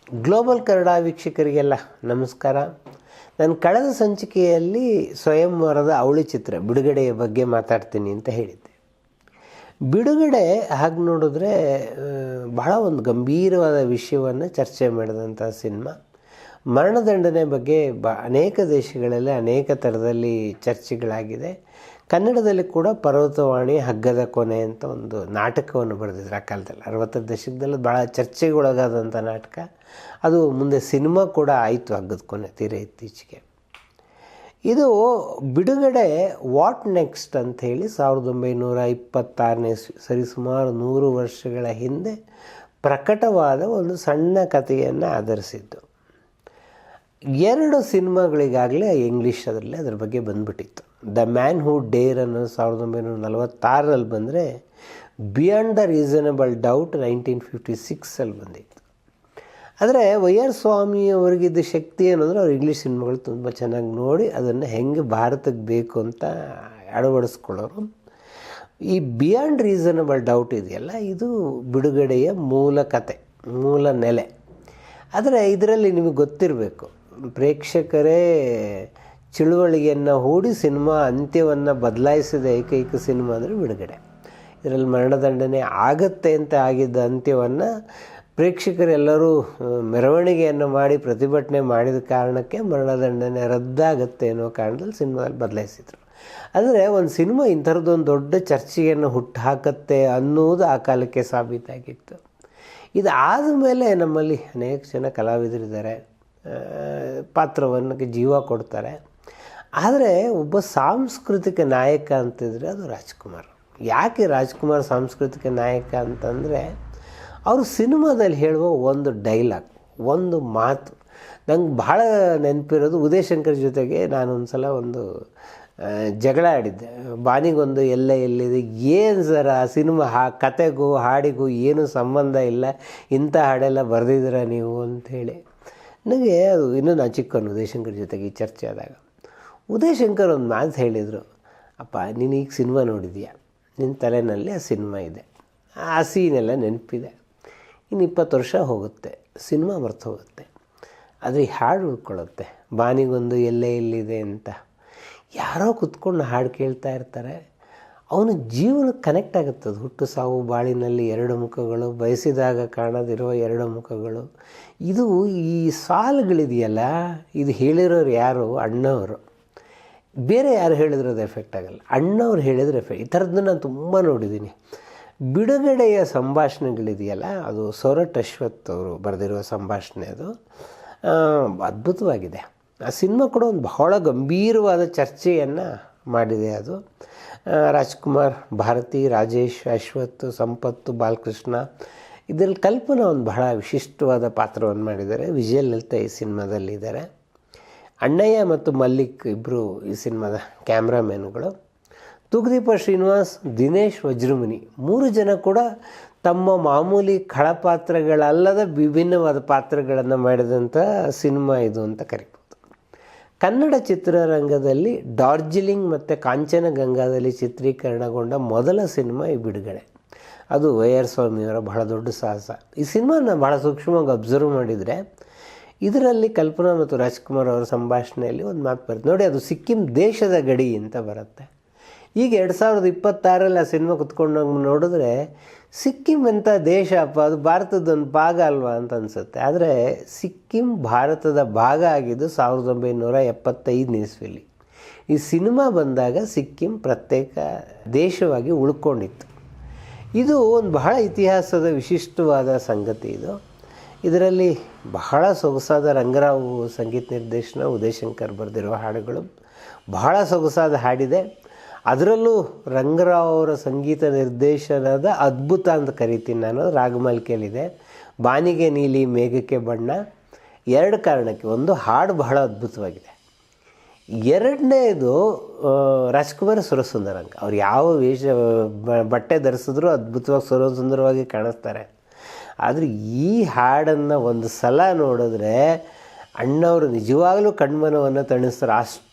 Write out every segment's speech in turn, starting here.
Global Kannada ವೀಕ್ಷಕರಿಗೆಲ್ಲ ನಮಸ್ಕಾರ. ನಾನು ಕಳೆದ ಸಂಚಿಕೆಯಲ್ಲಿ ಸ್ವಯಂವರದ ಅವಳಿ ಚಿತ್ರ ಬಿಡುಗಡೆಯ ಬಗ್ಗೆ ಮಾತಾಡ್ತೀನಿ ಅಂತ ಹೇಳಿದ್ದೆ. ಬಿಡುಗಡೆ ಹಾಗೆ ನೋಡಿದ್ರೆ ಬಹಳ ಒಂದು ಗಂಭೀರವಾದ ವಿಷಯವನ್ನು ಚರ್ಚೆ ಮಾಡಿದಂಥ ಸಿನಿಮಾ. ಮರಣದಂಡನೆ ಬಗ್ಗೆ ಅನೇಕ ದೇಶಗಳಲ್ಲಿ ಅನೇಕ ಥರದಲ್ಲಿ ಚರ್ಚೆಗಳಾಗಿದೆ. ಕನ್ನಡದಲ್ಲಿ ಕೂಡ ಪರ್ವತವಾಣಿ ಹಗ್ಗದ ಕೊನೆ ಅಂತ ಒಂದು ನಾಟಕವನ್ನು ಬರೆದಿದ್ರು ಆ ಕಾಲದಲ್ಲಿ, 60ರ ದಶಕದಲ್ಲಿ ಭಾಳ ಚರ್ಚೆಗೊಳಗಾದಂಥ ನಾಟಕ. ಅದು ಮುಂದೆ ಸಿನಿಮಾ ಕೂಡ ಆಯಿತು, ಹಗ್ಗದ ಕೊನೆ, ತೀರ ಇತ್ತೀಚೆಗೆ. ಇದು ಬಿಡುಗಡೆ ವಾಟ್ ನೆಕ್ಸ್ಟ್ ಅಂಥೇಳಿ 1926ನೇ ಸರಿಸುಮಾರು 100 ವರ್ಷಗಳ ಹಿಂದೆ ಪ್ರಕಟವಾದ ಒಂದು ಸಣ್ಣ ಕಥೆಯನ್ನು ಆಧರಿಸಿದ್ದು. 2 ಸಿನಿಮಾಗಳಿಗಾಗಲೇ ಇಂಗ್ಲೀಷ್ ಅದರಲ್ಲಿ ಅದರ ಬಗ್ಗೆ ಬಂದುಬಿಟ್ಟಿತ್ತು. ದ ಮ್ಯಾನ್ ಹೂ ಡೇರ್ ಅನ್ನೋದು 1946ರಲ್ಲಿ ಬಂದರೆ, ಬಿಯಾಂಡ್ ದ ರೀಸನಬಲ್ ಡೌಟ್ 1956ಅಲ್ಲಿ ಬಂದಿತ್ತು. ಆದರೆ ವೈ ಆರ್ ಸ್ವಾಮಿ ಅವರಿಗಿದ್ದ ಶಕ್ತಿ ಏನಂದರೆ ಅವ್ರು ಇಂಗ್ಲೀಷ್ ಸಿನಿಮಾಗಳು ತುಂಬ ಚೆನ್ನಾಗಿ ನೋಡಿ ಅದನ್ನು ಹೆಂಗೆ ಭಾರತಕ್ಕೆ ಬೇಕು ಅಂತ ಅಳವಡಿಸ್ಕೊಳ್ಳೋರು. ಈ ಬಿಯಾಂಡ್ ರೀಸನಬಲ್ ಡೌಟ್ ಇದೆಯಲ್ಲ, ಇದು ಬಿಡುಗಡೆಯ ಮೂಲ ಕತೆ, ಮೂಲ ನೆಲೆ. ಆದರೆ ಇದರಲ್ಲಿ ನಿಮಗೆ ಗೊತ್ತಿರಬೇಕು, ಪ್ರೇಕ್ಷಕರೇ ಚಳುವಳಿಯನ್ನು ಹೂಡಿ ಸಿನಿಮಾ ಅಂತ್ಯವನ್ನು ಬದಲಾಯಿಸಿದ ಏಕೈಕ ಸಿನಿಮಾ ಅಂದರೆ ಬಿಡುಗಡೆ. ಇದರಲ್ಲಿ ಮರಣದಂಡನೆ ಆಗತ್ತೆ ಅಂತ ಆಗಿದ್ದ ಅಂತ್ಯವನ್ನು ಪ್ರೇಕ್ಷಕರೆಲ್ಲರೂ ಮೆರವಣಿಗೆಯನ್ನು ಮಾಡಿ ಪ್ರತಿಭಟನೆ ಮಾಡಿದ ಕಾರಣಕ್ಕೆ ಮರಣದಂಡನೆ ರದ್ದಾಗತ್ತೆ ಅನ್ನೋ ಕಾರಣದಲ್ಲಿ ಸಿನಿಮಾದಲ್ಲಿ ಬದಲಾಯಿಸಿದರು. ಅಂದರೆ ಒಂದು ಸಿನಿಮಾ ಇಂಥರದ್ದೊಂದು ದೊಡ್ಡ ಚರ್ಚೆಯನ್ನು ಹುಟ್ಟುಹಾಕತ್ತೆ ಅನ್ನೋದು ಆ ಕಾಲಕ್ಕೆ ಸಾಬೀತಾಗಿತ್ತು. ಇದಾದ ಮೇಲೆ ನಮ್ಮಲ್ಲಿ ಅನೇಕ ಜನ ಕಲಾವಿದರಿದ್ದಾರೆ, ಪಾತ್ರವನ್ನು ಜೀವ ಕೊಡ್ತಾರೆ. ಆದರೆ ಒಬ್ಬ ಸಾಂಸ್ಕೃತಿಕ ನಾಯಕ ಅಂತಿದ್ರೆ ಅದು ರಾಜ್ಕುಮಾರ್. ಯಾಕೆ ರಾಜ್ಕುಮಾರ್ ಸಾಂಸ್ಕೃತಿಕ ನಾಯಕ ಅಂತಂದರೆ, ಅವರು ಸಿನಿಮಾದಲ್ಲಿ ಹೇಳುವ ಒಂದು ಡೈಲಾಗ್, ಒಂದು ಮಾತು ನಂಗೆ ಭಾಳ ನೆನಪಿರೋದು. ಉದಯ್ ಶಂಕರ್ ಜೊತೆಗೆ ನಾನೊಂದು ಸಲ ಒಂದು ಜಗಳ ಆಡಿದ್ದೆ. ಬಾನಿಗೊಂದು ಎಲ್ಲ ಎಲ್ಲಿದೆ, ಏನು ಸರ್ ಆ ಸಿನಿಮಾ ಕತೆಗೂ ಹಾಡಿಗೂ ಏನೂ ಸಂಬಂಧ ಇಲ್ಲ, ಇಂಥ ಹಾಡೆಲ್ಲ ಬರೆದಿದ್ದೀರ ನೀವು ಅಂಥೇಳಿ. ನನಗೆ ಅದು ಇನ್ನೂ ನಾನು ಚಿಕ್ಕವನು ಉದಯ್ ಶಂಕರ್ ಜೊತೆಗೆ ಈ ಚರ್ಚೆ ಆದಾಗ. ಉದಯ್ ಶಂಕರ್ ಒಂದು ಮಾತು ಹೇಳಿದರು, ಅಪ್ಪ ನೀನು ಈಗ ಸಿನಿಮಾ ನೋಡಿದೀಯಾ, ನಿನ್ನ ತಲೆಯಲ್ಲಿ ಆ ಸಿನಿಮಾ ಇದೆ, ಆ ಸೀನೆಲ್ಲ ನೆನಪಿದೆ. ಇನ್ನು 20 ವರ್ಷ ಹೋಗುತ್ತೆ, ಸಿನಿಮಾ ಮರ್ತು ಹೋಗುತ್ತೆ, ಆದರೆ ಈ ಹಾಡು ಉಳ್ಕೊಳ್ಳುತ್ತೆ. ಬಾನಿಗೊಂದು ಎಲ್ಲೇ ಎಲ್ಲಿದೆ ಅಂತ ಯಾರೋ ಕೂತ್ಕೊಂಡು ಹಾಡು ಕೇಳ್ತಾ ಇರ್ತಾರೆ, ಅವನ ಜೀವನಕ್ಕೆ ಕನೆಕ್ಟ್ ಆಗುತ್ತೆ. ಅದು ಹುಟ್ಟು ಸಾವು ಬಾಳಿನಲ್ಲಿ 2 ಮುಖಗಳು, ಬಯಸಿದಾಗ ಕಾಣದಿರುವ 2 ಮುಖಗಳು. ಇದು ಈ ಸಾಲುಗಳಿದೆಯಲ್ಲ, ಇದು ಹೇಳಿರೋರು ಯಾರು? ಅಣ್ಣವರು. ಬೇರೆ ಯಾರು ಹೇಳಿದ್ರದು ಎಫೆಕ್ಟ್ ಆಗೋಲ್ಲ, ಅಣ್ಣವ್ರು ಹೇಳಿದ್ರೆ ಎಫೆಕ್ಟ್. ಈ ಥರದ್ದು ನಾನು ತುಂಬ ನೋಡಿದ್ದೀನಿ. ಬಿಡುಗಡೆಯ ಸಂಭಾಷಣೆಗಳಿದೆಯಲ್ಲ, ಅದು ಸೊರಟ್ ಅಶ್ವಥ್ ಅವರು ಬರೆದಿರುವ ಸಂಭಾಷಣೆ. ಅದು ಅದ್ಭುತವಾಗಿದೆ. ಆ ಸಿನಿಮಾ ಕೂಡ ಒಂದು ಬಹಳ ಗಂಭೀರವಾದ ಚರ್ಚೆಯನ್ನು ಮಾಡಿದೆ. ಅದು ರಾಜ್ಕುಮಾರ್, ಭಾರತಿ, ರಾಜೇಶ್, ಅಶ್ವಥ್, ಸಂಪತ್ತು, ಬಾಲಕೃಷ್ಣ, ಇದರಲ್ಲಿ ಕಲ್ಪನಾ ಒಂದು ಬಹಳ ವಿಶಿಷ್ಟವಾದ ಪಾತ್ರವನ್ನು ಮಾಡಿದ್ದಾರೆ. ವಿಜಯ ಲಲಿತಾ ಈ ಸಿನಿಮಾದಲ್ಲಿದ್ದಾರೆ. ಅಣ್ಣಯ್ಯ ಮತ್ತು ಮಲ್ಲಿಕ್ ಇಬ್ಬರು ಈ ಸಿನಿಮಾದ ಕ್ಯಾಮ್ರಾಮ್ಯಾನ್ಗಳು. ತೂಗುದೀಪ ಶ್ರೀನಿವಾಸ್, ದಿನೇಶ್ ವಜ್ರಮುನಿ 3 ಜನ ಕೂಡ ತಮ್ಮ ಮಾಮೂಲಿ ಖಳಪಾತ್ರಗಳಲ್ಲದ ವಿಭಿನ್ನವಾದ ಪಾತ್ರಗಳನ್ನು ಮಾಡಿದಂಥ ಸಿನಿಮಾ ಇದು ಅಂತ ಕರಿಬೋದು. ಕನ್ನಡ ಚಿತ್ರರಂಗದಲ್ಲಿ ಡಾರ್ಜಿಲಿಂಗ್ ಮತ್ತು ಕಾಂಚನಗಂಗಾದಲ್ಲಿ ಚಿತ್ರೀಕರಣಗೊಂಡ ಮೊದಲ ಸಿನಿಮಾ ಈ ಬಿಡುಗಡೆ. ಅದು ವೈ ಆರ್ ಸ್ವಾಮಿಯವರ ಬಹಳ ದೊಡ್ಡ ಸಾಹಸ. ಈ ಸಿನಿಮಾನ ಭಾಳ ಸೂಕ್ಷ್ಮವಾಗಿ ಅಬ್ಸರ್ವ್ ಮಾಡಿದರೆ ಇದರಲ್ಲಿ ಕಲ್ಪನಾ ಮತ್ತು ರಾಜ್ಕುಮಾರ್ ಅವರ ಸಂಭಾಷಣೆಯಲ್ಲಿ ಒಂದು ಮಾತು ಬರುತ್ತೆ ನೋಡಿ, ಅದು ಸಿಕ್ಕಿಂ ದೇಶದ ಗಡಿ ಅಂತ ಬರುತ್ತೆ. ಈಗ 2026ರಲ್ಲಿ ಆ ಸಿನಿಮಾ ಕುತ್ಕೊಂಡು ನೋಡಿದ್ರೆ ಸಿಕ್ಕಿಂ ಅಂತ ದೇಶ ಅಪ್ಪ, ಅದು ಭಾರತದೊಂದು ಭಾಗ ಅಲ್ವಾ ಅಂತ ಅನಿಸುತ್ತೆ. ಆದರೆ ಸಿಕ್ಕಿಂ ಭಾರತದ ಭಾಗ ಆಗಿದ್ದು 1975 ಇಸ್ವಿಯಲ್ಲಿ. ಈ ಸಿನಿಮಾ ಬಂದಾಗ ಸಿಕ್ಕಿಂ ಪ್ರತ್ಯೇಕ ದೇಶವಾಗಿ ಉಳ್ಕೊಂಡಿತ್ತು. ಇದು ಒಂದು ಬಹಳ ಇತಿಹಾಸದ ವಿಶಿಷ್ಟವಾದ ಸಂಗತಿ ಇದು. ಇದರಲ್ಲಿ ಬಹಳ ಸೊಗಸಾದ ರಂಗರಾವ್ ಸಂಗೀತ ನಿರ್ದೇಶನ, ಉದಯ್ ಶಂಕರ್ ಬರೆದಿರುವ ಹಾಡುಗಳು ಬಹಳ ಸೊಗಸಾದ ಹಾಡಿದೆ. ಅದರಲ್ಲೂ ರಂಗರಾವ್ ಅವರ ಸಂಗೀತ ನಿರ್ದೇಶನದ ಅದ್ಭುತ ಅಂತ ಕರಿತೀನಿ ನಾನು. ರಾಗಮಾಲಿಕೆಯಲ್ಲಿದೆ ಬಾನಿಗೆ ನೀಲಿ ಮೇಘಕ್ಕೆ ಬಣ್ಣ. 2 ಕಾರಣಕ್ಕೆ. ಒಂದು, ಹಾಡು ಬಹಳ ಅದ್ಭುತವಾಗಿದೆ. 2ನೇದು ರಾಜ್ಕುಮಾರ್ ಸುರಸುಂದರಂಗ. ಅವ್ರು ಯಾವ ಬಟ್ಟೆ ಧರಿಸಿದ್ರೂ ಅದ್ಭುತವಾಗಿ ಸುರಸುಂದರವಾಗಿ ಕಾಣಿಸ್ತಾರೆ. ಆದರೆ ಈ ಹಾಡನ್ನು ಒಂದು ಸಲ ನೋಡಿದ್ರೆ ಅಣ್ಣವರು ನಿಜವಾಗಲೂ ಕಣ್ಮನವನ್ನು ತಣಿಸ್ತಾರೆ.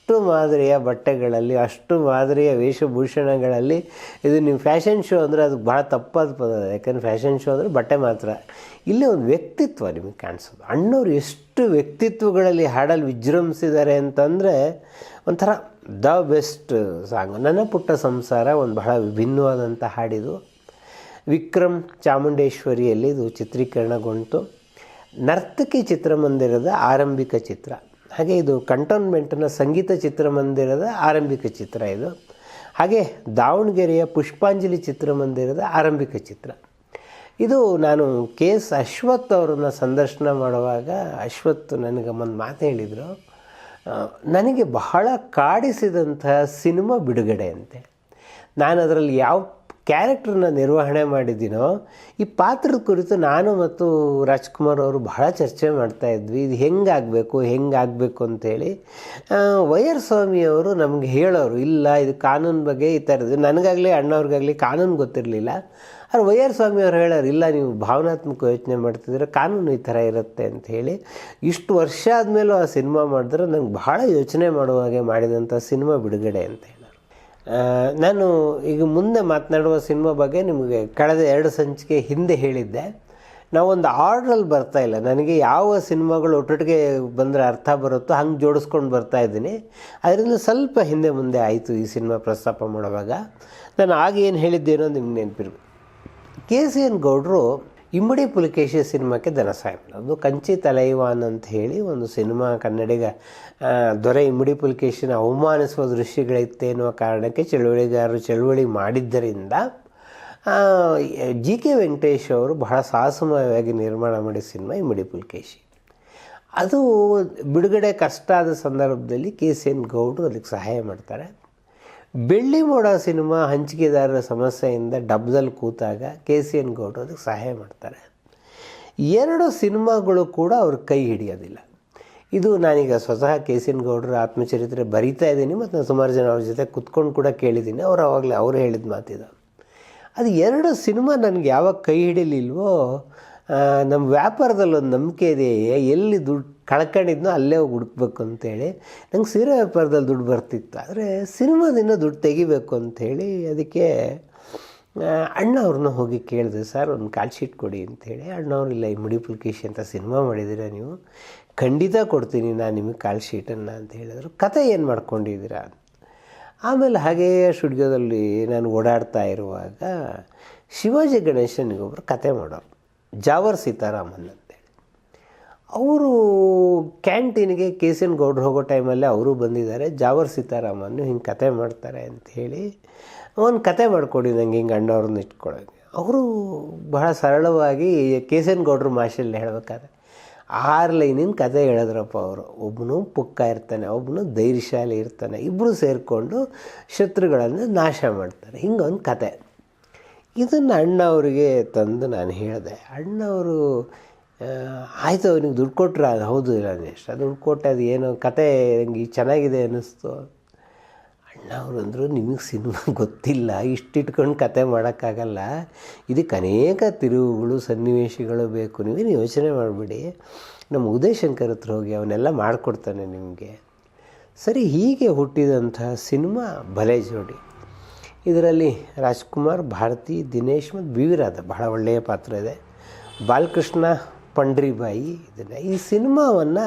ಅಷ್ಟು ಮಾದರಿಯ ಬಟ್ಟೆಗಳಲ್ಲಿ, ಅಷ್ಟು ಮಾದರಿಯ ವೇಷಭೂಷಣಗಳಲ್ಲಿ. ಇದು ನೀವು ಫ್ಯಾಷನ್ ಶೋ ಅಂದರೆ ಅದು ಭಾಳ ತಪ್ಪಾದ ಪದ. ಯಾಕಂದರೆ ಫ್ಯಾಷನ್ ಶೋ ಅಂದರೆ ಬಟ್ಟೆ ಮಾತ್ರ. ಇಲ್ಲೇ ಒಂದು ವ್ಯಕ್ತಿತ್ವ ನಿಮಗೆ ಕಾಣಿಸೋದು. ಅಣ್ಣವ್ರು ಎಷ್ಟು ವ್ಯಕ್ತಿತ್ವಗಳಲ್ಲಿ ಹಾಡಲ್ಲಿ ವಿಜೃಂಭಿಸಿದ್ದಾರೆ ಅಂತಂದರೆ ಒಂಥರ ದ ಬೆಸ್ಟ್ ಸಾಂಗ್. ನನ್ನ ಪುಟ್ಟ ಸಂಸಾರ ಒಂದು ಬಹಳ ವಿಭಿನ್ನವಾದಂಥ ಹಾಡಿದು. ವಿಕ್ರಮ್ ಚಾಮುಂಡೇಶ್ವರಿಯಲ್ಲಿ ಇದು ಚಿತ್ರೀಕರಣಗೊಂಡು ನರ್ತಕಿ ಚಿತ್ರಮಂದಿರದ ಆರಂಭಿಕ ಚಿತ್ರ. ಹಾಗೆ ಇದು ಕಂಟೋನ್ಮೆಂಟ್ನ ಸಂಗೀತ ಚಿತ್ರಮಂದಿರದ ಆರಂಭಿಕ ಚಿತ್ರ ಇದು. ಹಾಗೆ ದಾವಣಗೆರೆಯ ಪುಷ್ಪಾಂಜಲಿ ಚಿತ್ರಮಂದಿರದ ಆರಂಭಿಕ ಚಿತ್ರ ಇದು. ನಾನು KS ಅಶ್ವಥ್ ಅವರನ್ನು ಸಂದರ್ಶನ ಮಾಡುವಾಗ ಅಶ್ವಥ್ ನನಗೆ ಒಂದು ಮಾತು ಹೇಳಿದರು, ನನಗೆ ಬಹಳ ಕಾಡಿಸಿದಂತಹ ಸಿನಿಮಾ ಬಿಡುಗಡೆ ಅಂತೆ. ನಾನು ಅದರಲ್ಲಿ ಯಾವ ಕ್ಯಾರೆಕ್ಟ್ರನ್ನ ನಿರ್ವಹಣೆ ಮಾಡಿದ್ದೀನೋ ಈ ಪಾತ್ರದ ಕುರಿತು ನಾನು ಮತ್ತು ರಾಜ್ಕುಮಾರ್ ಅವರು ಬಹಳ ಚರ್ಚೆ ಮಾಡ್ತಾಯಿದ್ವಿ. ಇದು ಹೆಂಗಾಗಬೇಕು ಅಂಥೇಳಿ. ವೈಆರ್ ಸ್ವಾಮಿಯವರು ನಮಗೆ ಹೇಳೋರು, ಇಲ್ಲ ಇದು ಕಾನೂನು ಬಗ್ಗೆ ಈ ಥರದ್ದು. ನನಗಾಗಲಿ ಅಣ್ಣವ್ರಿಗಾಗಲಿ ಕಾನೂನು ಗೊತ್ತಿರಲಿಲ್ಲ. ಆದರೆ ವೈಆರ್ ಸ್ವಾಮಿಯವ್ರು ಹೇಳೋರು, ಇಲ್ಲ ನೀವು ಭಾವನಾತ್ಮಕ ಯೋಚನೆ ಮಾಡ್ತಿದ್ರೆ ಕಾನೂನು ಈ ಥರ ಇರುತ್ತೆ ಅಂಥೇಳಿ. ಇಷ್ಟು ವರ್ಷ ಆದಮೇಲೂ ಆ ಸಿನಿಮಾ ಮಾಡಿದ್ರೆ ನಂಗೆ ಬಹಳ ಯೋಚನೆ ಮಾಡುವಾಗೆ ಮಾಡಿದಂಥ ಸಿನಿಮಾ ಬಿಡುಗಡೆ ಅಂತ ಹೇಳೋರು. ನಾನು ಈಗ ಮುಂದೆ ಮಾತನಾಡುವ ಸಿನಿಮಾ ಬಗ್ಗೆ ನಿಮಗೆ ಕಳೆದ 2 ಸಂಚಿಕೆ ಹಿಂದೆ ಹೇಳಿದ್ದೆ. ನಾವೊಂದು ಆರ್ಡ್ರಲ್ಲಿ ಬರ್ತಾಯಿಲ್ಲ. ನನಗೆ ಯಾವ ಸಿನಿಮಾಗಳು ಒಟ್ಟೊಟ್ಟಿಗೆ ಬಂದರೆ ಅರ್ಥ ಬರುತ್ತೋ ಹಂಗೆ ಜೋಡಿಸ್ಕೊಂಡು ಬರ್ತಾಯಿದ್ದೀನಿ. ಅದರಿಂದ ಸ್ವಲ್ಪ ಹಿಂದೆ ಮುಂದೆ ಆಯಿತು ಈ ಸಿನಿಮಾ ಪ್ರಸ್ತಾಪ ಮಾಡುವಾಗ. ನಾನು ಆಗ ಏನು ಹೇಳಿದ್ದೇನೋ ನಿಮ್ಗೆ ನೆನಪಿರ್ಬೇಕು. KCN ಗೌಡರು ಇಮ್ಮಡಿ ಪುಲಿಕೇಶಿ ಸಿನಿಮಾಕ್ಕೆ ಧನ ಸಹಾಯ ಮಾಡೋದು. ಕಂಚಿ ತಲೈವಾನ್ ಅಂತ ಹೇಳಿ ಒಂದು ಸಿನಿಮಾ ಕನ್ನಡಿಗ ದೊರೆ ಇಮ್ಮಡಿ ಪುಲಿಕೇಶಿನ ಅವಮಾನಿಸುವ ದೃಶ್ಯಗಳಿತ್ತೆ ಎನ್ನುವ ಕಾರಣಕ್ಕೆ ಚಳುವಳಿಗಾರರು ಚಳುವಳಿ ಮಾಡಿದ್ದರಿಂದ GK ವೆಂಕಟೇಶ್ ಅವರು ಬಹಳ ಸಾಹಸಮಯವಾಗಿ ನಿರ್ಮಾಣ ಮಾಡಿದ ಸಿನಿಮಾ ಇಮ್ಮಡಿ ಪುಲಿಕೇಶಿ. ಅದು ಬಿಡುಗಡೆ ಕಷ್ಟ ಆದ ಸಂದರ್ಭದಲ್ಲಿ KCN ಗೌಡರು ಅದಕ್ಕೆ ಸಹಾಯ ಮಾಡ್ತಾರೆ. ಬೆಳ್ಳಿ ಮೋಡ ಸಿನಿಮಾ ಹಂಚಿಕೆದಾರರ ಸಮಸ್ಯೆಯಿಂದ ಡಬ್ದಲ್ಲಿ ಕೂತಾಗ KCN ಗೌಡರು ಅದಕ್ಕೆ ಸಹಾಯ ಮಾಡ್ತಾರೆ. 2 ಸಿನಿಮಾಗಳು ಕೂಡ ಅವ್ರ ಕೈ ಹಿಡಿಯೋದಿಲ್ಲ. ಇದು ನಾನೀಗ ಸ್ವತಃ KCN ಗೌಡರ ಆತ್ಮಚರಿತ್ರೆ ಬರೀತಾ ಇದ್ದೀನಿ ಮತ್ತು ನಾನು ಸುಮಾರು ಜನ ಅವ್ರ ಜೊತೆ ಕುತ್ಕೊಂಡು ಕೂಡ ಕೇಳಿದ್ದೀನಿ. ಅವರು ಹೇಳಿದ ಮಾತಿದ ಅದು 2 ಸಿನಿಮಾ ನನಗೆ ಯಾವಾಗ ಕೈ ಹಿಡಿಲಿಲ್ವೋ, ನಮ್ಮ ವ್ಯಾಪಾರದಲ್ಲಿ ಒಂದು ನಂಬಿಕೆ ಇದೆ, ಎಲ್ಲಿ ದುಡ್ಡು ಕಳ್ಕೊಂಡಿದ್ನೋ ಅಲ್ಲೇ ಹೋಗಿ ಹುಡುಕ್ಬೇಕು ಅಂತೇಳಿ. ನಂಗೆ ಸೀರೆ ವ್ಯಾಪಾರದಲ್ಲಿ ದುಡ್ಡು ಬರ್ತಿತ್ತು, ಆದರೆ ಸಿನಿಮಾದಿಂದ ದುಡ್ಡು ತೆಗಿಬೇಕು ಅಂಥೇಳಿ ಅದಕ್ಕೆ ಅಣ್ಣವ್ರನ್ನ ಹೋಗಿ ಕೇಳಿದೆ, ಸರ್ ಒಂದು ಕಾಲ್ ಶೀಟ್ ಕೊಡಿ ಅಂಥೇಳಿ. ಅಣ್ಣವ್ರು, ಇಲ್ಲ ಇಮ್ಮಡಿ ಪುಲಿಕೇಶಿ ಅಂತ ಸಿನಿಮಾ ಮಾಡಿದ್ದೀರಾ ನೀವು, ಖಂಡಿತ ಕೊಡ್ತೀನಿ ನಾನು ನಿಮಗೆ ಕಾಲ್ ಶೀಟನ್ನು ಅಂತ ಹೇಳಿದ್ರು. ಕತೆ ಏನು ಮಾಡ್ಕೊಂಡಿದ್ದೀರಾ? ಆಮೇಲೆ ಹಾಗೆಯೇ ಸ್ಟುಡಿಯೋದಲ್ಲಿ ನಾನು ಓಡಾಡ್ತಾ ಇರುವಾಗ ಶಿವಾಜಿ ಗಣೇಶನಿಗೊಬ್ಬರು ಕತೆ ಮಾಡೋರು, ಜಾವರ್ ಸೀತಾರಾಮನ್ ಅಂತೇಳಿ. ಅವರು ಕ್ಯಾಂಟೀನ್ಗೆ KCN ಗೌಡ್ರು ಹೋಗೋ ಟೈಮಲ್ಲಿ ಅವರು ಬಂದಿದ್ದಾರೆ. ಜಾವರ್ ಸೀತಾರಾಮನ್ನು ಹಿಂಗೆ ಕತೆ ಮಾಡ್ತಾರೆ ಅಂಥೇಳಿ ಒಂದು ಕತೆ ಮಾಡಿಕೊಡಿ ನನಗೆ, ಹಿಂಗೆ ಅಣ್ಣವ್ರನ್ನ ಇಟ್ಕೊಳ್ಳೋಕೆ. ಅವರು ಬಹಳ ಸರಳವಾಗಿ KCN ಗೌಡ್ರು ಭಾಷೆಯಲ್ಲಿ ಹೇಳಬೇಕಾದ್ರೆ 6 ಲೈನಿನ ಕತೆ ಹೇಳಿದ್ರಪ್ಪ ಅವರು. ಒಬ್ಬನು ಪುಕ್ಕ ಇರ್ತಾನೆ, ಒಬ್ಬನು ಧೈರ್ಯಶಾಲಿ ಇರ್ತಾನೆ, ಇಬ್ಬರು ಸೇರಿಕೊಂಡು ಶತ್ರುಗಳನ್ನು ನಾಶ ಮಾಡ್ತಾರೆ. ಹಿಂಗೊಂದು ಕತೆ. ಇದನ್ನು ಅಣ್ಣವರಿಗೆ ತಂದು ನಾನು ಹೇಳಿದೆ. ಅಣ್ಣವರು ಆಯಿತು, ಅವನಿಗೆ ದುಡ್ಡು ಕೊಟ್ಟರೆ ಅದು ಹೌದು ಇಲ್ಲ ಎಷ್ಟು ದುಡ್ಡು ಕೊಟ್ಟೆ, ಅದು ಏನೋ ಕತೆ ನನಗೆ ಚೆನ್ನಾಗಿದೆ ಅನ್ನಿಸ್ತು. ಅಣ್ಣವ್ರು ಅಂದರು, ನಿಮಗೆ ಸಿನಿಮಾ ಗೊತ್ತಿಲ್ಲ, ಇಷ್ಟಿಟ್ಕೊಂಡು ಕತೆ ಮಾಡೋಕ್ಕಾಗಲ್ಲ, ಇದಕ್ಕೆ ಅನೇಕ ತಿರುವುಗಳು ಸನ್ನಿವೇಶಗಳು ಬೇಕು, ನೀವೇನು ಯೋಚನೆ ಮಾಡಿಬಿಡಿ, ನಮ್ಮ ಉದಯ್ ಶಂಕರ್ ಹತ್ರ ಹೋಗಿ ಅವನ್ನೆಲ್ಲ ಮಾಡಿಕೊಡ್ತಾನೆ ನಿಮಗೆ. ಸರಿ, ಹೀಗೆ ಹುಟ್ಟಿದಂತಹ ಸಿನಿಮಾ ಭಲೆ ಜೋಡಿ. ಇದರಲ್ಲಿ ರಾಜ್ಕುಮಾರ್, ಭಾರತಿ, ದಿನೇಶ್ ಮತ್ತು ಬಿ ವಿ ರಾಧಾ ಬಹಳ ಒಳ್ಳೆಯ ಪಾತ್ರ ಇದೆ. ಬಾಲಕೃಷ್ಣ, ಪಂಡ್ರಿಬಾಯಿ. ಈ ಸಿನಿಮಾವನ್ನು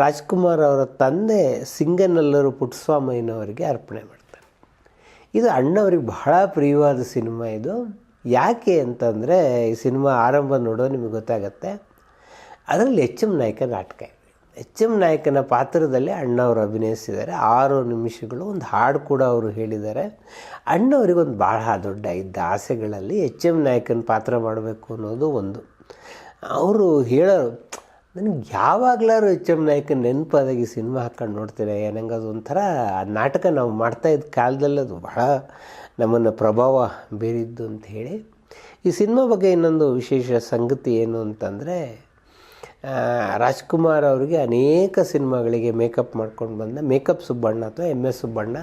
ರಾಜ್ಕುಮಾರ್ ಅವರ ತಂದೆ ಸಿಂಗನಲ್ಲೂರು ಪುಟ್ಟಸ್ವಾಮಯ್ಯನವರಿಗೆ ಅರ್ಪಣೆ ಮಾಡ್ತಾರೆ. ಇದು ಅಣ್ಣವ್ರಿಗೆ ಬಹಳ ಪ್ರಿಯವಾದ ಸಿನಿಮಾ ಇದು. ಯಾಕೆ ಅಂತಂದರೆ ಈ ಸಿನಿಮಾ ಆರಂಭ ನೋಡೋ ನಿಮಗೆ ಗೊತ್ತಾಗತ್ತೆ. ಅದರಲ್ಲಿ HM ನಾಯಕ ನಾಟಕ ಇದೆ. HM ನಾಯಕನ ಪಾತ್ರದಲ್ಲಿ ಅಣ್ಣವರು ಅಭಿನಯಿಸಿದ್ದಾರೆ. 6 ನಿಮಿಷಗಳು ಒಂದು ಹಾಡು ಕೂಡ ಅವರು ಹೇಳಿದ್ದಾರೆ. ಅಣ್ಣವರಿಗೊಂದು ಭಾಳ ದೊಡ್ಡ ಇದ್ದ ಆಸೆಗಳಲ್ಲಿ HM ನಾಯಕನ ಪಾತ್ರ ಮಾಡಬೇಕು ಅನ್ನೋದು ಒಂದು. ಅವರು ಹೇಳೋರು, ನನಗೆ ಯಾವಾಗಲಾರು HM ನಾಯಕನ ನೆನಪಾದಾಗಿ ಸಿನಿಮಾ ಹಾಕ್ಕೊಂಡು ನೋಡ್ತೇನೆ. ನಂಗೆ ಅದು ಒಂಥರ ನಾಟಕ ನಾವು ಮಾಡ್ತಾಯಿದ್ದ ಕಾಲದಲ್ಲಿ ಅದು ಬಹಳ ನಮ್ಮನ್ನು ಪ್ರಭಾವ ಬೀರಿದ್ದು ಅಂತ ಹೇಳಿ. ಈ ಸಿನಿಮಾ ಬಗ್ಗೆ ಇನ್ನೊಂದು ವಿಶೇಷ ಸಂಗತಿ ಏನು ಅಂತಂದರೆ, ರಾಜ್ಕುಮಾರ್ ಅವರಿಗೆ ಅನೇಕ ಸಿನಿಮಾಗಳಿಗೆ ಮೇಕಪ್ ಮಾಡ್ಕೊಂಡು ಬಂದ ಮೇಕಪ್ ಸುಬ್ಬಣ್ಣ ಅಥವಾ MS ಸುಬ್ಬಣ್ಣ,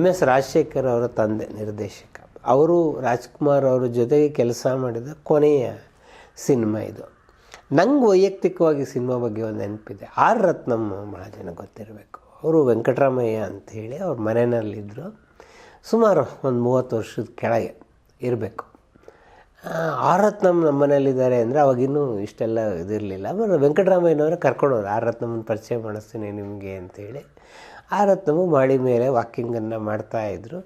MS ರಾಜಶೇಖರ್ ಅವರ ತಂದೆ ನಿರ್ದೇಶಕ. ಅವರು ರಾಜ್ಕುಮಾರ್ ಅವರ ಜೊತೆಗೆ ಕೆಲಸ ಮಾಡಿದ ಕೊನೆಯ ಸಿನಿಮಾ ಇದು. ನಂಗೆ ವೈಯಕ್ತಿಕವಾಗಿ ಸಿನಿಮಾ ಬಗ್ಗೆ ಒಂದು ನೆನಪಿದೆ. R ರತ್ನಂ ಭಾಳ ಜನ ಗೊತ್ತಿರಬೇಕು. ಅವರು ವೆಂಕಟರಾಮಯ್ಯ ಅಂಥೇಳಿ ಅವ್ರ ಮನೆಯಲ್ಲಿದ್ದರು. ಸುಮಾರು ಒಂದು 30 ವರ್ಷದ ಕೆಳಗೆ ಇರಬೇಕು. ಆರ್ ರತ್ನಂ ನಮ್ಮ ಮನೇಲಿದ್ದಾರೆ ಅಂದರೆ ಅವಾಗಿನ್ನೂ ಇಷ್ಟೆಲ್ಲ ಇದಿರಲಿಲ್ಲ. ಆಮೇಲೆ ವೆಂಕಟರಾಮಯ್ಯನವರೇ ಕರ್ಕೊಂಡೋರು, ಆರ್ ರತ್ನಮ್ಮನ ಪರಿಚಯ ಮಾಡಿಸ್ತೀನಿ ನಿಮಗೆ ಅಂತೇಳಿ. ಆರ್ ರತ್ನಮ್ಮು ಮಾಡಿ ಮೇಲೆ ವಾಕಿಂಗನ್ನು ಮಾಡ್ತಾಯಿದ್ರು.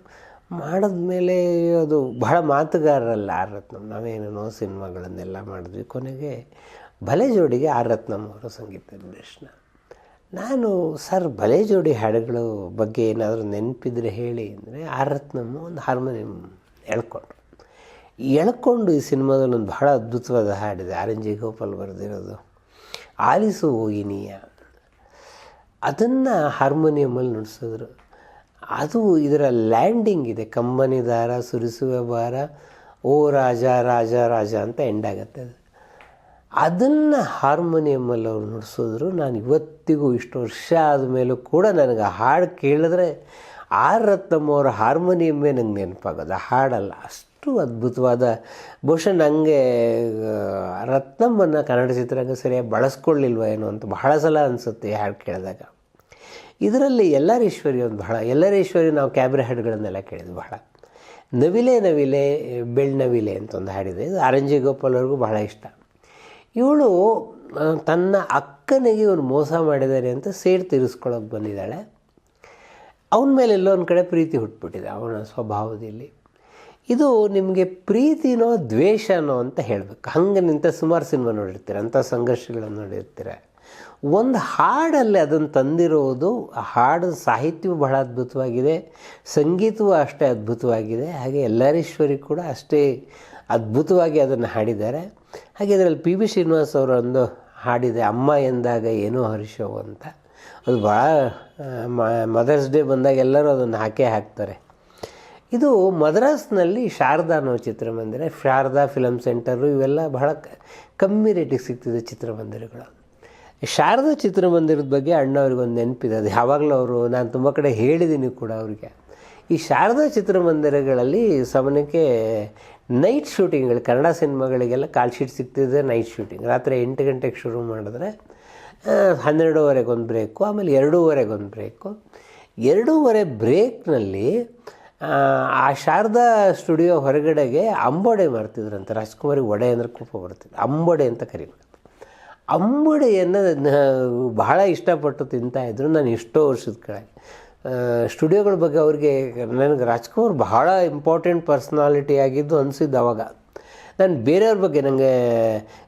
ಮಾಡಿದ್ಮೇಲೆ ಅದು ಬಹಳ ಮಾತುಗಾರರಲ್ಲ ಆರ್ ರತ್ನಂ. ನಾವೇನೇನೋ ಸಿನಿಮಾಗಳನ್ನೆಲ್ಲ ಮಾಡಿದ್ವಿ. ಕೊನೆಗೆ ಭಲೆ ಜೋಡಿಗೆ ಆರ್ ರತ್ನಂ ಅವರು ಸಂಗೀತ ನಿರ್ದೇಶನ. ನಾನು ಸರ್ ಭಲೆ ಜೋಡಿ ಹಾಡುಗಳು ಬಗ್ಗೆ ಏನಾದರೂ ನೆನಪಿದ್ರೆ ಹೇಳಿ ಅಂದರೆ ಆರ್ ರತ್ನಮ್ಮು ಒಂದು ಹಾರ್ಮೋನಿಯಂ ಎಳ್ಕೊಂಡು ಈ ಸಿನಿಮಾದಲ್ಲಿ ಒಂದು ಬಹಳ ಅದ್ಭುತವಾದ ಹಾಡಿದೆ, ಆರ್ ಎನ್ ಜಿ ಗೋಪಾಲ್ ಬರೆದಿರೋದು, ಆಲಿಸು ಹೋಗಿನೀಯ. ಅದನ್ನು ಹಾರ್ಮೋನಿಯಮಲ್ಲಿ ನುಡಿಸಿದ್ರು. ಅದು ಇದರ ಲ್ಯಾಂಡಿಂಗ್ ಇದೆ, ಕಂಬನಿ ದಾರ ಸುರಿಸುವ ಬಾರ ಓ ರಾಜ ರಾಜ ರಾಜ ಅಂತ ಎಂಡಾಗತ್ತೆ. ಅದನ್ನು ಹಾರ್ಮೋನಿಯಮಲ್ಲಿ ಅವ್ರು ನುಡಿಸಿದ್ರು. ನಾನು ಇವತ್ತಿಗೂ ಇಷ್ಟು ವರ್ಷ ಆದಮೇಲೂ ಕೂಡ ನನಗೆ ಆ ಹಾಡು ಕೇಳಿದ್ರೆ ಆರ್ ರತ್ನಂ ಅವರ ಹಾರ್ಮೋನಿಯಮ್ಮೇ ನಂಗೆ ನೆನಪಾಗೋದು, ಆ ಹಾಡಲ್ಲ. ಅಷ್ಟು ಅದ್ಭುತವಾದ, ಬಹುಶಃ ನನಗೆ ರತ್ನಮ್ಮನ್ನು ಕನ್ನಡ ಚಿತ್ರರಂಗ ಸರಿಯಾಗಿ ಬಳಸ್ಕೊಳ್ಳಿಲ್ವ ಏನೋ ಅಂತ ಬಹಳ ಸಲ ಅನಿಸುತ್ತೆ ಈ ಹಾಡು ಕೇಳಿದಾಗ. ಇದರಲ್ಲಿ ಎಲ್ಲರೇಶ್ವರಿ ಒಂದು ಬಹಳ, ಎಲ್ಲರೇಶ್ವರಿ ನಾವು ಕ್ಯಾಬ್ರೆ ಹಾಡುಗಳನ್ನೆಲ್ಲ ಕೇಳಿದ್ವಿ ಬಹಳ. ನವಿಲೆ ನವಿಲೆ ಬೆಳ್ನವಿಲೆ ಅಂತ ಒಂದು ಹಾಡಿದೆ, ಇದು ಆರ್ ಎನ್ ಜಿ ಗೋಪಾಲ್ ಅವ್ರಿಗೂ ಬಹಳ ಇಷ್ಟ. ಇವಳು ತನ್ನ ಅಕ್ಕನಿಗೆ ಇವನು ಮೋಸ ಮಾಡಿದ್ದಾರೆ ಅಂತ ಸೇಡು ತೀರಿಸ್ಕೊಳ್ಳೋಕೆ ಬಂದಿದ್ದಾಳೆ. ಅವನ ಮೇಲೆ ಎಲ್ಲೋ ಒಂದು ಕಡೆ ಪ್ರೀತಿ ಹುಟ್ಬಿಟ್ಟಿದೆ ಅವನ ಸ್ವಭಾವದಲ್ಲಿ. ಇದು ನಿಮಗೆ ಪ್ರೀತಿನೋ ದ್ವೇಷನೋ ಅಂತ ಹೇಳಬೇಕು. ಹಂಗೆ ನಿಂತ ಸುಮಾರು ಸಿನಿಮಾ ನೋಡಿರ್ತೀರ, ಅಂಥ ಸಂಘರ್ಷಗಳನ್ನು ನೋಡಿರ್ತೀರ. ಒಂದು ಹಾಡಲ್ಲಿ ಅದನ್ನು ತಂದಿರೋದು, ಆ ಹಾಡಿನ ಸಾಹಿತ್ಯವೂ ಬಹಳ ಅದ್ಭುತವಾಗಿದೆ, ಸಂಗೀತವೂ ಅಷ್ಟೇ ಅದ್ಭುತವಾಗಿದೆ. ಹಾಗೆ ಎಲ್ಲರೇಶ್ವರಿ ಕೂಡ ಅಷ್ಟೇ ಅದ್ಭುತವಾಗಿ ಅದನ್ನು ಹಾಡಿದ್ದಾರೆ. ಹಾಗೆ ಇದರಲ್ಲಿ ಪಿ ಬಿ ಶ್ರೀನಿವಾಸ್ ಅವರ ಒಂದು ಹಾಡಿದೆ, ಅಮ್ಮ ಎಂದಾಗ ಏನೋ ಹರ್ಷವು ಅಂತ. ಅದು ಭಾಳ ಮದರ್ಸ್ ಡೇ ಬಂದಾಗ ಎಲ್ಲರೂ ಅದನ್ನು ಹಾಕ್ತಾರೆ. ಇದು ಮದ್ರಾಸ್ನಲ್ಲಿ ಶಾರದಾ ಅನ್ನೋ ಚಿತ್ರಮಂದಿರ, ಶಾರದಾ ಫಿಲಮ್ ಸೆಂಟರು, ಇವೆಲ್ಲ ಬಹಳ ಕಮ್ಮಿ ರೇಟಿಗೆ ಸಿಗ್ತಿದೆ ಚಿತ್ರಮಂದಿರಗಳು. ಶಾರದಾ ಚಿತ್ರಮಂದಿರದ ಬಗ್ಗೆ ಅಣ್ಣವ್ರಿಗೊಂದು ನೆನಪಿದೆ, ಅದು ಯಾವಾಗಲೂ ಅವರು, ನಾನು ತುಂಬ ಕಡೆ ಹೇಳಿದ್ದೀನಿ ಕೂಡ ಅವರಿಗೆ. ಈ ಶಾರದಾ ಚಿತ್ರಮಂದಿರಗಳಲ್ಲಿ ಸಾಮಾನ್ಯಕ್ಕೆ ನೈಟ್ ಶೂಟಿಂಗ್ಗಳು, ಕನ್ನಡ ಸಿನಿಮಾಗಳಿಗೆಲ್ಲ ಕಾಲ್ ಶೀಟ್ ಸಿಗ್ತಿದೆ ನೈಟ್ ಶೂಟಿಂಗ್. ರಾತ್ರಿ 8 ಗಂಟೆಗೆ ಶುರು ಮಾಡಿದ್ರೆ 12:30 ಒಂದು ಬ್ರೇಕು, ಆಮೇಲೆ 2:30 ಒಂದು ಬ್ರೇಕು. 2:30 ಬ್ರೇಕ್ನಲ್ಲಿ ಆ ಶಾರದಾ ಸ್ಟುಡಿಯೋ ಹೊರಗಡೆಗೆ ಅಂಬೊಡೆ ಮಾಡ್ತಿದ್ರಂತೆ. ರಾಜ್ಕುಮಾರಿಗೆ ವಡೆ ಅಂದರೆ ಕೋಪ ಬರ್ತಿದ್ರು, ಅಂಬೊಡೆ ಅಂತ ಕರಿಬೇಕು. ಅಂಬೊಡೆಯನ್ನು ಬಹಳ ಇಷ್ಟಪಟ್ಟು ತಿಂತಾಯಿದ್ರು. ನಾನು ಎಷ್ಟೋ ವರ್ಷದ ಕೆಳಗೆ ಸ್ಟುಡಿಯೋಗಳ ಬಗ್ಗೆ ಅವ್ರಿಗೆ, ನನಗೆ ರಾಜ್ಕುಮಾರ್ ಬಹಳ ಇಂಪಾರ್ಟೆಂಟ್ ಪರ್ಸ್ನಾಲಿಟಿ ಆಗಿದ್ದು ಅನಿಸಿದ್ದು ಅವಾಗ. ನಾನು ಬೇರೆಯವ್ರ ಬಗ್ಗೆ, ನನಗೆ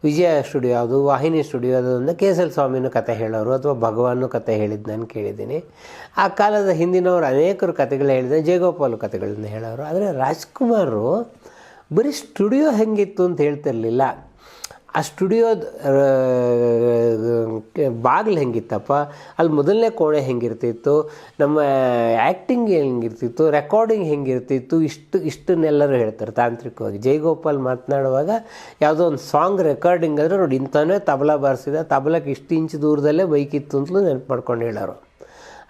ವಿಜಯ ಸ್ಟುಡಿಯೋ ಯಾವುದು, ವಾಹಿನಿ ಸ್ಟುಡಿಯೋ ಯಾವುದು ಅಂದರೆ ಕೆ ಎಸ್ ಎಲ್ ಸ್ವಾಮಿನೂ ಕತೆ ಹೇಳೋರು ಅಥವಾ ಭಗವಾನು ಕತೆ ಹೇಳಿದ್ದು ನಾನು ಕೇಳಿದ್ದೀನಿ. ಆ ಕಾಲದ ಹಿಂದಿನವರು ಅನೇಕರು ಕತೆಗಳು ಹೇಳಿದ್ದಾರೆ, ಜಯಗೋಪಾಲು ಕತೆಗಳನ್ನ ಹೇಳೋರು. ಆದರೆ ರಾಜ್ಕುಮಾರು ಬರೀ ಸ್ಟುಡಿಯೋ ಹೆಂಗಿತ್ತು ಅಂತ ಹೇಳ್ತಿರ್ಲಿಲ್ಲ, ಆ ಸ್ಟುಡಿಯೋದ ಬಾಗಿಲು ಹೆಂಗಿತ್ತಪ್ಪ, ಅಲ್ಲಿ ಮೊದಲನೇ ಕೋಣೆ ಹೆಂಗಿರ್ತಿತ್ತು, ನಮ್ಮ ಆ್ಯಕ್ಟಿಂಗ್ ಹೆಂಗಿರ್ತಿತ್ತು, ರೆಕಾರ್ಡಿಂಗ್ ಹೆಂಗಿರ್ತಿತ್ತು, ಇಷ್ಟನ್ನೆಲ್ಲರೂ ಹೇಳ್ತಾರೆ ತಾಂತ್ರಿಕವಾಗಿ. ಜಯಗೋಪಾಲ್ ಮಾತನಾಡುವಾಗ ಯಾವುದೋ ಒಂದು ಸಾಂಗ್ ರೆಕಾರ್ಡಿಂಗ್ ಆದರೆ ನೋಡಿ ಇಂಥವೇ ತಬಲಾ ಬಾರಿಸಿದ, ತಬಲಕ್ಕೆ ಇಷ್ಟು ಇಂಚು ದೂರದಲ್ಲೇ ಬೈಕಿತ್ತು ಅಂತಲೂ ನೆನಪು ಮಾಡ್ಕೊಂಡು ಹೇಳೋರು.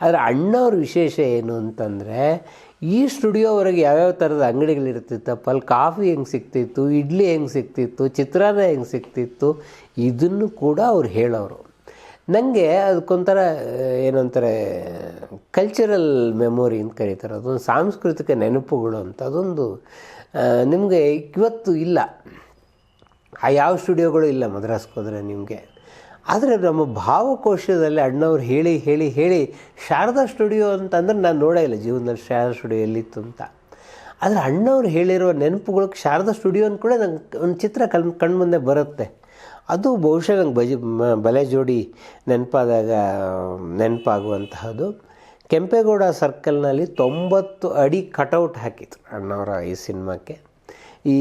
ಆದರೆ ಅಣ್ಣವ್ರ ವಿಶೇಷ ಏನು ಅಂತಂದರೆ, ಈ ಸ್ಟುಡಿಯೋವರೆಗೆ ಯಾವ್ಯಾವ ಥರದ ಅಂಗಡಿಗಳಿರ್ತಿತ್ತಪ್ಪ, ಅಲ್ಲಿ ಕಾಫಿ ಹೆಂಗೆ ಸಿಗ್ತಿತ್ತು, ಇಡ್ಲಿ ಹೆಂಗೆ ಸಿಗ್ತಿತ್ತು, ಚಿತ್ರಾನ್ನ ಹೆಂಗೆ ಸಿಗ್ತಿತ್ತು, ಇದನ್ನು ಕೂಡ ಅವ್ರು ಹೇಳೋರು. ನನಗೆ ಅದಕ್ಕೊಂಥರ ಏನಂತಾರೆ ಕಲ್ಚರಲ್ ಮೆಮೊರಿ ಅಂತ ಕರೀತಾರೆ, ಅದೊಂದು ಸಾಂಸ್ಕೃತಿಕ ನೆನಪುಗಳು ಅಂತ. ಅದೊಂದು ನಿಮಗೆ ಇವತ್ತು ಇಲ್ಲ, ಆ ಯಾವ ಸ್ಟುಡಿಯೋಗಳು ಇಲ್ಲ ಮದ್ರಾಸ್ಗೆ ಹೋದರೆ ನಿಮಗೆ. ಆದರೆ ನಮ್ಮ ಭಾವಕೋಶದಲ್ಲಿ ಅಣ್ಣವ್ರು ಹೇಳಿ ಹೇಳಿ ಹೇಳಿ ಶಾರದಾ ಸ್ಟುಡಿಯೋ ಅಂತಂದ್ರೆ ನಾನು ನೋಡೇ ಇಲ್ಲ ಜೀವನದಲ್ಲಿ ಶಾರದಾ ಸ್ಟುಡಿಯೋ ಎಲ್ಲಿತ್ತು ಅಂತ. ಆದರೆ ಅಣ್ಣವ್ರು ಹೇಳಿರೋ ನೆನಪುಗಳಿಗೆ ಶಾರದಾ ಸ್ಟುಡಿಯೋ ಅಂತ ಕೂಡ ನಂಗೆ ಒಂದು ಚಿತ್ರ ಕಣ್ಮುಂದೆ ಬರುತ್ತೆ. ಅದು ಬಹುಶಃ ನಂಗೆ ಬಲೆ ಜೋಡಿ ನೆನಪಾಗುವಂತಹದ್ದು. ಕೆಂಪೇಗೌಡ ಸರ್ಕಲ್ನಲ್ಲಿ 90 ಅಡಿ ಕಟೌಟ್ ಹಾಕಿತ್ತು ಅಣ್ಣವರ ಈ ಸಿನಿಮಾಕ್ಕೆ. ಈ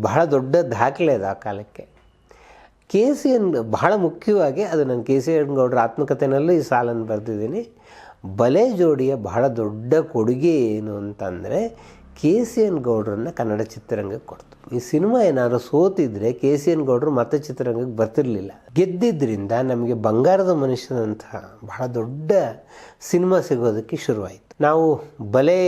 ಬಹಳ ದೊಡ್ಡ ದಾಖಲೆ ಅದು ಆ ಕಾಲಕ್ಕೆ. ಕೆ ಸಿ ಎನ್ ಬಹಳ ಮುಖ್ಯವಾಗಿ, ಅದು ನಾನು ಕೆ ಸಿ ಎನ್ ಗೌಡರ ಆತ್ಮಕಥೆನಲ್ಲೂ ಈ ಸಾಲನ್ನು ಬರೆದಿದ್ದೀನಿ. ಬಲೆ ಜೋಡಿಯ ಬಹಳ ದೊಡ್ಡ ಕೊಡುಗೆ ಏನು ಅಂತಂದರೆ ಕೆ ಸಿ ಎನ್ ಗೌಡ್ರನ್ನ ಕನ್ನಡ ಚಿತ್ರರಂಗಕ್ಕೆ ಕೊಡ್ತು. ಈ ಸಿನಿಮಾ ಏನಾದರೂ ಸೋತಿದ್ರೆ ಕೆ ಸಿ ಎನ್ ಗೌಡರು ಮತ್ತೆ ಚಿತ್ರರಂಗಕ್ಕೆ ಬರ್ತಿರಲಿಲ್ಲ. ಗೆದ್ದಿದ್ದರಿಂದ ನಮಗೆ ಬಂಗಾರದ ಮನುಷ್ಯನಂತಹ ಬಹಳ ದೊಡ್ಡ ಸಿನಿಮಾ ಸಿಗೋದಕ್ಕೆ ಶುರುವಾಯಿತು. ನಾವು ಬಲೆ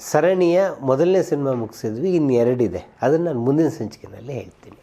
ಸರಣಿಯ ಮೊದಲನೇ ಸಿನಿಮಾ ಮುಗಿಸಿದ್ವಿ, ಇನ್ನು 2 ಇದೆ, ಅದನ್ನು ನಾನು ಮುಂದಿನ ಸಂಚಿಕೆಯಲ್ಲಿ ಹೇಳ್ತೀನಿ.